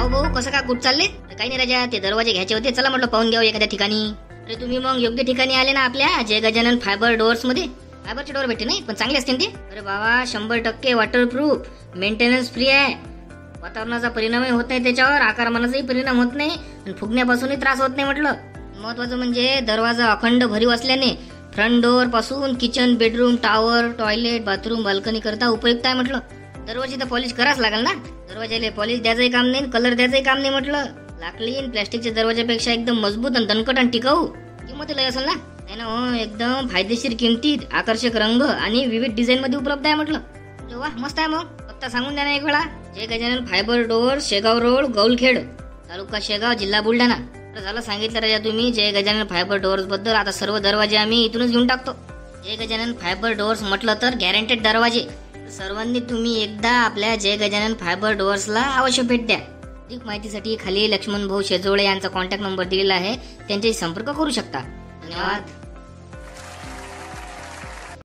काहो भाऊ कसं काय कुठं चालले? काही नाही राजा, ते दरवाजे घ्यायचे होते, चला म्हटलं पाहून घ्यावं एखाद्या ठिकाणी. अरे तुम्ही मग योग्य ठिकाणी आले ना, आपल्या जय गजानन फायबर डोअर्स मध्ये. फायबरचे डोअर भेटते नाही पण चांगले असतील ते. अरे बाबा 100% वॉटरप्रूफ, मेंटेनन्स फ्री आहे. वातावरणाचा परिणामही होत नाही त्याच्यावर, आकारमानाचाही परिणाम होत नाही आणि फुगण्यापासूनही त्रास होत नाही म्हटलं. महत्वाचं म्हणजे दरवाजा अखंड भरीव असल्याने फ्रंट डोअर पासून kitchen, bedroom, tower, toilet, bathroom, balcony करता उपयुक्त आहे म्हटलं. दरवाजी तर पॉलिश करावंच लागेल ना. दरवाजाला पॉलिश द्यायचंही काम नाही, कलर द्यायचंही काम नाही म्हटलं. लाकडी आणि प्लॅस्टिकच्या दरवाजापेक्षा एकदम मजबूत आणि दणकट आणि टिकाऊ. किंमत लय असेल ना? नाही ना हो, एकदम फायदेशीर किमतीत, आकर्षक रंग आणि विविध डिझाईन मध्ये उपलब्ध आहे म्हटलं. वा मस्त आहे. मग पत्ता सांगून द्या ना एक वेळा. Jai Gajanan fibre door, Shegaon road, Gaulkhed, taluka Shegaon, जिल्हा बुलढाणा. तर झालं सांगितलं राजा तुम्ही जय गजानन फायबर डोअर्स बद्दल. आता सर्व दरवाजे आम्ही इथूनच घेऊन टाकतो. जय गजानन फायबर डोअर्स म्हटलं तर गॅरंटेड दरवाजे. सर्वांनी तुम्ही एकदा आपल्या जय गजानन फायबर डोअर्सला अवश्य भेट द्या. अधिक माहितीसाठी खाली लक्ष्मण भाऊ शेजोळे यांचा कॉन्टॅक्ट नंबर दिलेला आहे, त्यांच्याशी संपर्क करू शकता. धन्यवाद.